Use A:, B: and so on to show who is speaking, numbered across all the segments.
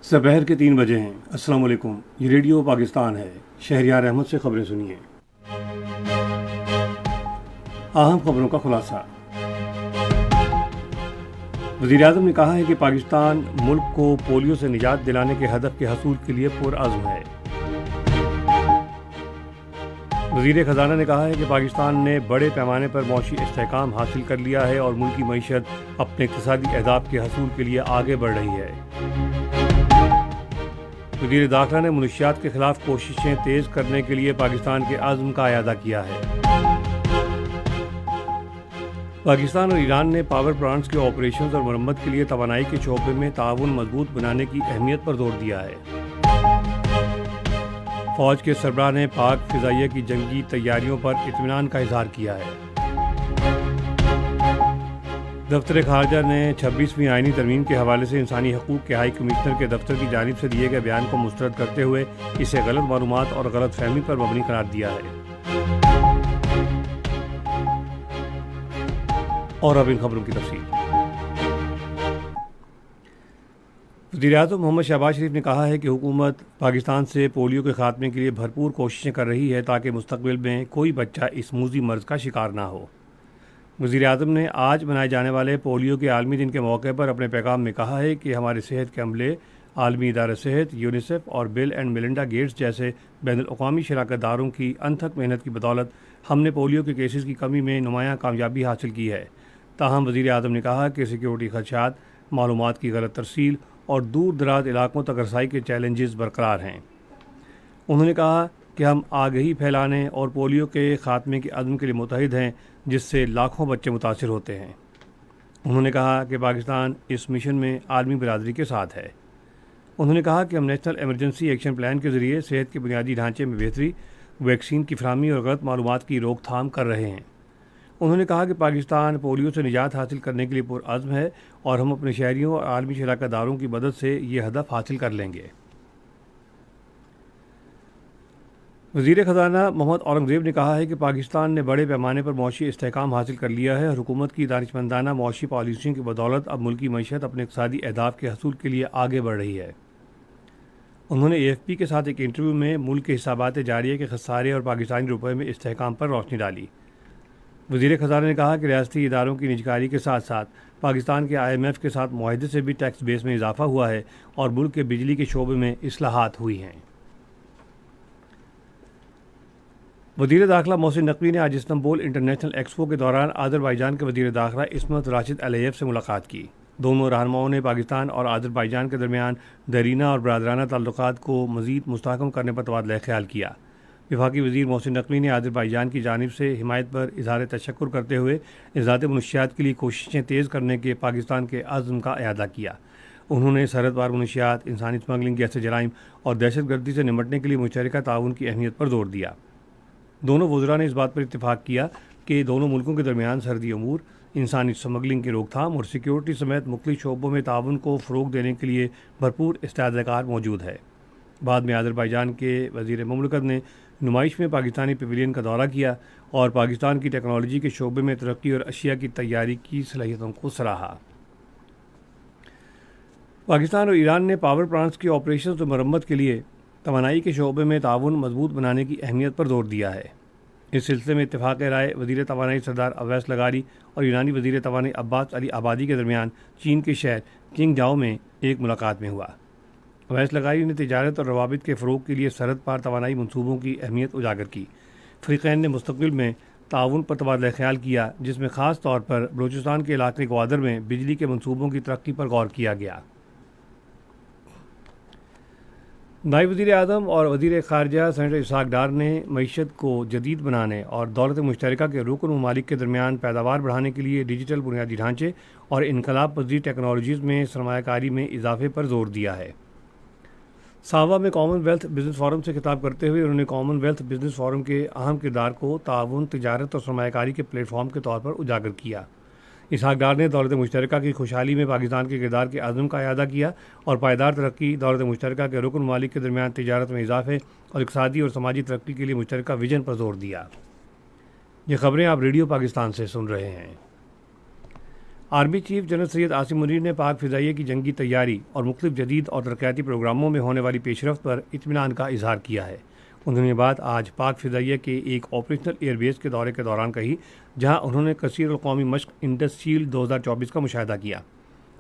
A: दोपहर के 3 बजे हैं। अस्सलाम वालेकुम। ये रेडियो पाकिस्तान है। शहरियार अहमद से खबरें सुनिए। अहम खबरों का खुलासा। वज़ीर-ए-आज़म ने कहा है कि पाकिस्तान मुल्क को पोलियो से निजात दिलाने के हदफ के हसूल के लिए पुरअज़्म है। वज़ीर ख़ज़ाना ने कहा है कि पाकिस्तान ने बड़े पैमाने पर मौशी इस्तेहकाम हासिल कर लिया है और मुल्की मईशत अपने इक़्तिसादी अहदाफ के हसूल के लिए आगे बढ़ रही है। वज़ीर दाखिला ने मनशियात के खिलाफ कोशिशें तेज़ करने के लिए पाकिस्तान के अज़्म का अयादा किया है। पाकिस्तान और ईरान ने पावर प्लांट्स के ऑपरेशंस और मरम्मत के लिए तवानाई के शोबे में ताउन मजबूत बनाने की अहमियत पर जोर दिया है। फ़ौज के सरबराह ने पाक फ़िज़ाइया की जंगी तैयारियों पर इत्मीनान का इज़हार किया है। दफ्तर खारजा ने 26वीं आईनी तरमीम के हवाले से इंसानी हकूक़ के हाई कमिश्नर के दफ्तर की जानिब से दिए गए बयान को मुस्तरद करते हुए इसे गलत मालूमात और गलत फहमी पर मबनी करार दिया है। और अब इन खबरों की तफसील। वज़ीर-ए-आज़म मोहम्मद शहबाज शरीफ ने कहा है कि हुकूमत पाकिस्तान से पोलियो के खात्मे के लिए भरपूर कोशिशें कर रही है ताकि मुस्तक़बिल में कोई बच्चा इस मूज़ी मर्ज़ का शिकार ना हो। वज़ीर-ए-आज़म ने आज मनाए जाने वाले पोलियो के आलमी दिन के मौके पर अपने पैगाम में कहा है कि हमारे सेहत के अमले, आलमी इदारा सेहत, यूनिसेफ और बिल एंड मिलिंडा गेट्स जैसे बैनुल-अक़वामी शराकतदारों की अनथक मेहनत की बदौलत हमने पोलियो के केसेस की कमी में नुमायाँ कामयाबी हासिल की है। ताहम वज़ीर-ए-आज़म ने कहा कि सिक्योरिटी खदशात, मालूमात की गलत तरसील और दूर दराज इलाकों तक रसाई के चैलेंजेस बरकरार हैं। उन्होंने कहा कि हम आगही फैलाने और पोलियो के ख़ात्मे के अज़्म के लिए मुतहिद हैं, जिससे लाखों बच्चे मुतासिर होते हैं। उन्होंने कहा कि पाकिस्तान इस मिशन में आलमी बरादरी के साथ है। उन्होंने कहा कि हम नेशनल एमरजेंसी एक्शन प्लान के ज़रिए सेहत के बुनियादी ढांचे में बेहतरी, वैक्सीन की फराहमी और गलत मालूमात की रोकथाम कर रहे हैं। उन्होंने कहा कि पाकिस्तान पोलियो से निजात हासिल करने के लिए पुरअज़्म है और हम अपने शहरियों और आलमी शराकतदारों की मदद से ये हदफ हासिल कर लेंगे। वज़ीर ख़ज़ाना मोहम्मद औरंगज़ेब ने कहा है कि पाकिस्तान ने बड़े पैमाने पर मौशी इस्तेहकाम हासिल कर लिया है और हुकूमत की दानिशमंदाना मौशी पॉलिसियों की बदौलत अब मुल्की मईशत अपने इक़्तिसादी अहदाफ के हसूल के लिए आगे बढ़ रही है। उन्होंने AFP के साथ एक इंटरव्यू में मुल्क के हिसाबात जारिया के खसारे और पाकिस्तानी रुपये में इस्तेहकाम पर रोशनी डाली। वज़ीर ख़ज़ाना ने कहा कि रियासती इदारों की निजकारी के साथ साथ पाकिस्तान के IMF के साथ मुआहदे से भी टैक्स बेस में इजाफा हुआ है और मुल्क के बिजली के शोबे में इस्लाहात हुई हैं। वज़ीर दाखिला मोहसिन नकवी ने आज इस्तांबुल इंटरनेशनल एक्सपो के दौरान आज़रबाईजान के वज़ीर दाखिला इस्मत राशिद अलियेव से मुलाकात की। दोनों रहनुमाओं ने पाकिस्तान और आज़रबाईजान के दरमियान दरीना और बरादराना ताल्लुकात को मज़ीद मुस्तहकम करने पर तबादला ख्याल किया। वफाकी वज़ीर मोहसिन नकवी ने आज़रबाईजान की जानिब से हिमायत पर इज़हार तशक्कुर करते हुए इज़ात मनशियात के लिए कोशिशें तेज़ करने के पाकिस्तान के अज़्म का अयादा किया। उन्होंने सरहद पार मनशियात, इंसानी स्मगलिंग जैसे जराइम और दहशत गर्दी से निमटने के लिए मुशतरका ताउन की अहमियत पर जोर दिया। दोनों वज़रा ने इस बात पर इत्तेफाक किया कि दोनों मुल्कों के दरमियान सरहदी अमूर, इंसानी स्मगलिंग की रोकथाम और सिक्योरिटी समेत मुख्तलिफ शोबों में ताउन को फ़रोग़ देने के लिए भरपूर इस्तेदाद मौजूद है। बाद में आज़रबाईजान के वज़ीर मुमलिकत ने नुमाइश में पाकिस्तानी पवेलियन का दौरा किया और पाकिस्तान की टेक्नोलॉजी के शोबे में तरक्की और अशिया की तैयारी की सलाहियतों को सराहा। पाकिस्तान और ईरान ने पावर प्लांट्स की ऑपरेशंस और मरम्मत के लिए तवानाई के शोबे में ताउन मजबूत बनाने की अहमियत पर जोर दिया है। इस सिलसिले में इत्तेफाक राय वज़ीर तवानाई सरदार अवैस लगारी और ईरानी वज़ीर तवानाई अब्बास अली आबादी के दरमियान चीन के शहर किंगजाओ में एक मुलाकात में हुआ। अवैस लगारी ने तिजारत और रवाबित के फ़रोग़ के लिए सरहद पार तवानाई मनसूबों की अहमियत उजागर की। फ़रीक़ैन ने मुस्तक़बिल में ताउन पर तबादला ख्याल किया, जिसमें ख़ास तौर पर बलूचिस्तान के इलाके ग्वादर में बिजली के मनसूबों की तरक्की पर गौर किया गया। नायब वज़ीर-ए-आज़म और वज़ीर ख़ारजा सेनेटर इसहाक़ डार ने मईशत को जदीद बनाने और दौलत मुश्तरका के रुकन ममालिक के दरमियान पैदावार बढ़ाने के लिए डिजिटल बुनियादी ढांचे और इनकलाब पज़ीर टेक्नोलॉजीज़ में सरमायाकारी में इजाफे पर जोर दिया है। सावा में कॉमनवेल्थ बिज़नेस फोरम से खिताब करते हुए उन्होंने कॉमनवेल्थ बिज़नेस फोरम के अहम किरदार को ताउन, तिजारत और सरमायाकारी के प्लेटफॉर्म के तौर पर उजागर किया। इसहाक़ डार ने दौलत मुश्तरका की खुशहाली में पाकिस्तान के किरदार के अज़्म का अयादा किया और पायदार तरक्की, दौलत मुश्तरका के रुकन ममालिक के दरमियान तिजारत में इजाफे और इक़्तिसादी और समाजी तरक्की के लिए मुश्तरका विजन पर जोर दिया। ये खबरें आप रेडियो पाकिस्तान से सुन रहे हैं। Army chief general Syed Asim Munir نے پاک فضائیہ کی جنگی تیاری اور مختلف جدید اور ترقیاتی پروگراموں میں ہونے والی پیش رفت پر اطمینان کا اظہار کیا ہے۔ انہوں نے یہ بات آج پاک فضائیہ کے ایک آپریشنل ایئر بیس کے دورے کے دوران کہی، جہاں انہوں نے کثیر القومی مشق انڈس شیلڈ 2024 کا مشاہدہ کیا۔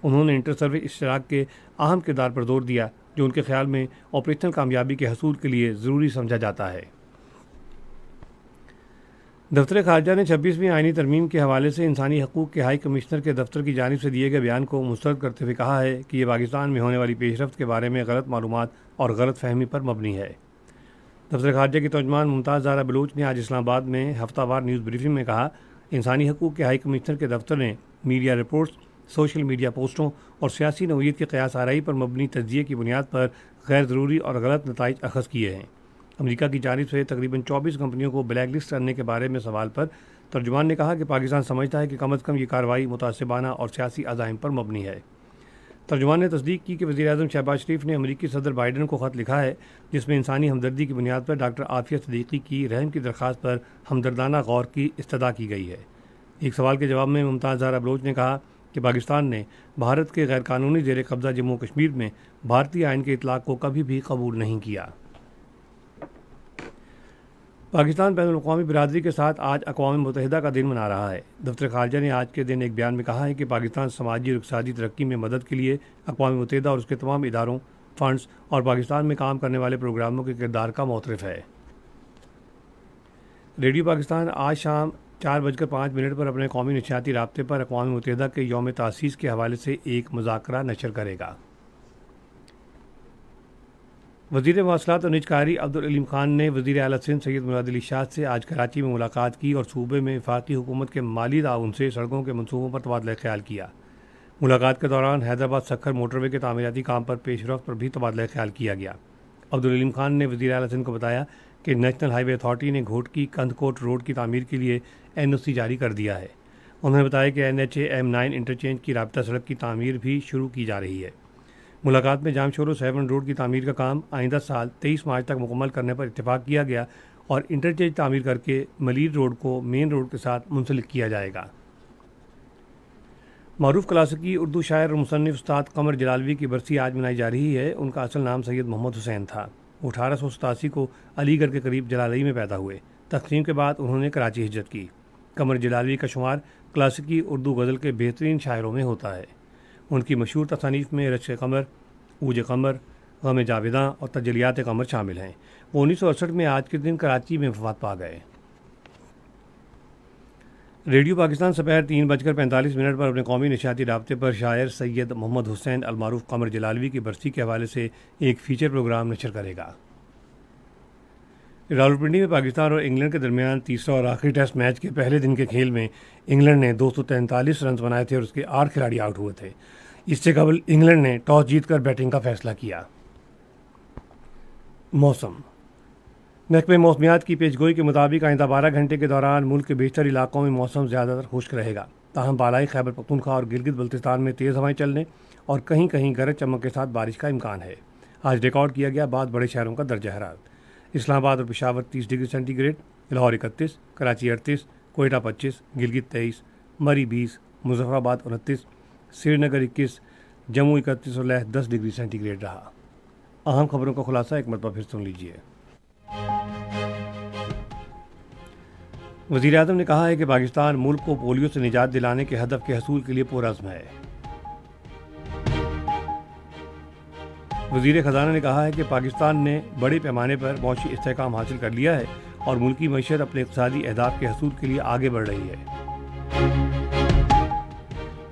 A: انہوں نے انٹر سروس اشتراک کے اہم کردار پر زور دیا، جو ان کے خیال میں آپریشنل کامیابی کے حصول کے لیے ضروری سمجھا جاتا ہے۔ دفتر خارجہ نے 26ویں آئینی ترمیم کے حوالے سے انسانی حقوق کے ہائی کمشنر کے دفتر کی جانب سے دیے گئے بیان کو مسترد کرتے ہوئے کہا ہے کہ یہ پاکستان میں ہونے والی پیش رفت کے بارے میں غلط معلومات اور غلط فہمی پر مبنی ہے۔ دفتر خارجہ کی ترجمان ممتاز زہرا بلوچ نے آج اسلام آباد میں ہفتہ وار نیوز بریفنگ میں کہا، انسانی حقوق کے ہائی کمشنر کے دفتر نے میڈیا رپورٹس، سوشل میڈیا پوسٹوں اور سیاسی نوعیت کی قیاس آرائی پر مبنی تجزیے کی بنیاد پر غیر ضروری اور غلط نتائج اخذ کیے ہیں۔ امریکہ کی جانب سے تقریباً 24 کمپنیوں کو بلیک لسٹ کرنے کے بارے میں سوال پر ترجمان نے کہا کہ پاکستان سمجھتا ہے کہ کم از کم یہ کارروائی متعصبانہ اور سیاسی عزائم پر مبنی ہے۔ ترجمان نے تصدیق کی کہ وزیراعظم شہباز شریف نے امریکی صدر بائیڈن کو خط لکھا ہے، جس میں انسانی ہمدردی کی بنیاد پر ڈاکٹر عافیہ صدیقی کی رحم کی درخواست پر ہمدردانہ غور کی استدعا کی گئی ہے۔ ایک سوال کے جواب میں ممتاز زہرا بلوچ نے کہا کہ پاکستان نے بھارت کے غیر قانونی زیر قبضہ جموں و کشمیر میں بھارتی آئین کے اطلاق کو کبھی بھی قبول نہیں کیا۔ پاکستان بین الاقوامی برادری کے ساتھ آج اقوام متحدہ کا دن منا رہا ہے۔ دفتر خارجہ نے آج کے دن ایک بیان میں کہا ہے کہ پاکستان سماجی اور اقتصادی ترقی میں مدد کے لیے اقوام متحدہ اور اس کے تمام اداروں، فنڈز اور پاکستان میں کام کرنے والے پروگراموں کے کردار کا معترف ہے۔ ریڈیو پاکستان آج شام 4:05 پر اپنے قومی نشریاتی رابطے پر اقوام متحدہ کے یوم تاسیس کے حوالے سے ایک مذاکرہ نشر کرے گا۔ وزیر مواصلات اور نجکاری عبدالعلیم خان نے وزیر اعلیٰ سندھ سید مراد علی شاہ سے آج کراچی میں ملاقات کی اور صوبے میں وفاقی حکومت کے مالی تعاون سے سڑکوں کے منصوبوں پر تبادلہ خیال کیا۔ ملاقات کے دوران حیدرآباد سکھر موٹر وے کے تعمیراتی کام پر پیش رفت پر بھی تبادلہ خیال کیا گیا۔ عبدالعلیم خان نے وزیر اعلیٰ سندھ کو بتایا کہ نیشنل ہائی وے اتھارٹی نے گھوٹکی کندکوٹ روڈ کی تعمیر کے لیے NOC جاری کر دیا ہے۔ انہوں نے بتایا کہ NHA M9 انٹرچینج کی رابطہ سڑک کی تعمیر بھی شروع کی جا رہی ہے۔ ملاقات میں جام شورو 7 روڈ کی تعمیر کا کام آئندہ سال 23 مارچ تک مکمل کرنے پر اتفاق کیا گیا اور انٹرچینج تعمیر کر کے ملیر روڈ کو مین روڈ کے ساتھ منسلک کیا جائے گا۔ معروف کلاسیکی اردو شاعر اور مصنف استاد قمر جلالوی کی برسی آج منائی جا رہی ہے۔ ان کا اصل نام سید محمد حسین تھا۔ وہ 1887 کو علی گڑھ کے قریب جلالئی میں پیدا ہوئے۔ تقسیم کے بعد انہوں نے کراچی ہجرت کی۔ قمر جلالوی کا شمار کلاسیکی اردو غزل کے بہترین شاعروں میں ہوتا ہے۔ ان کی مشہور تصانیف میں رشک قمر، اوج قمر، غم جاویداں اور تجلیات قمر شامل ہیں۔ وہ 1968 میں آج کے دن کراچی میں وفات پا گئے۔ ریڈیو پاکستان دوپہر 3:45 پر اپنے قومی نشریاتی رابطے پر شاعر سید محمد حسین المعروف قمر جلالوی کی برسی کے حوالے سے ایک فیچر پروگرام نشر کرے گا۔ راولپنڈی میں پاکستان اور انگلینڈ کے درمیان تیسرا اور آخری ٹیسٹ میچ کے پہلے دن کے کھیل میں انگلینڈ نے 243 رنز بنائے تھے اور اس کے 8 کھلاڑی آؤٹ ہوئے تھے۔ اس سے قبل انگلینڈ نے ٹاس جیت کر بیٹنگ کا فیصلہ کیا۔ موسم محکمہ موسمیات کی پیشگوئی کے مطابق آئندہ 12 گھنٹے کے دوران ملک کے بیشتر علاقوں میں موسم زیادہ تر خشک رہے گا، تاہم بالائی خیبر پختونخوا اور گلگت بلتستان میں تیز ہوائیں چلنے اور کہیں کہیں گرج چمک کے ساتھ بارش کا امکان ہے۔ آج ریکارڈ کیا گیا بعض بڑے شہروں کا درجہ حرارت۔ اسلام آباد اور Peshawar 30 degree centigrade, Lahore 31، Karachi 38، Quetta 25، Gilgit 23، Murree 20، Muzaffarabad 29، سری نگر 21، جموں 31 اور لیہ 10 ڈگری سینٹی گریڈ رہا۔ اہم خبروں کا خلاصہ ایک مرتبہ پھر سن لیجیے۔ وزیر اعظم نے کہا ہے کہ پاکستان ملک کو پولیو سے نجات دلانے کے ہدف کے حصول کے لیے پرعزم ہے۔ وزیر خزانہ نے کہا ہے کہ پاکستان نے بڑے پیمانے پر معاشی استحکام حاصل کر لیا ہے اور ملکی معیشت اپنے اقتصادی اہداف کے حصول کے لیے آگے بڑھ رہی ہے۔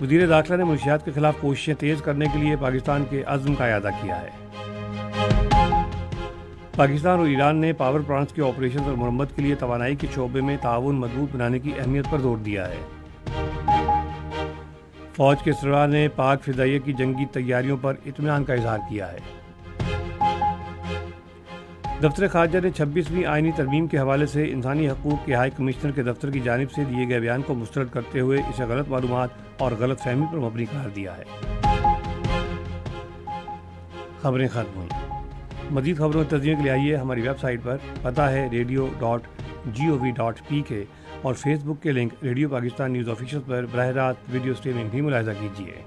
A: وزیر داخلہ نے منشیات کے خلاف کوششیں تیز کرنے کے لیے پاکستان کے عزم کا اعادہ کیا ہے۔ پاکستان اور ایران نے پاور پلانٹس کے آپریشن اور مرمت کے لیے توانائی کے شعبے میں تعاون مضبوط بنانے کی اہمیت پر زور دیا ہے۔ فوج کے سربراہ نے پاک فضائیہ کی جنگی تیاریوں پر اطمینان کا اظہار کیا ہے۔ دفتر خارجہ نے 26ویں آئینی ترمیم کے حوالے سے انسانی حقوق کے ہائی کمشنر کے دفتر کی جانب سے دیے گئے بیان کو مسترد کرتے ہوئے اسے غلط معلومات اور غلط فہمی پر مبنی قرار دیا ہے۔ خبریں ختم ہوئیں۔ مزید خبروں اور تجزیوں کے لیے آئیے ہماری ویب سائٹ پر، پتہ ہے radio.pabc.gov.my www.radiopakistan.gov.pk اور فیس بک کے link radio Pakistan news official پر براہ راست ویڈیو اسٹریمنگ بھی ملاحظہ کیجیے۔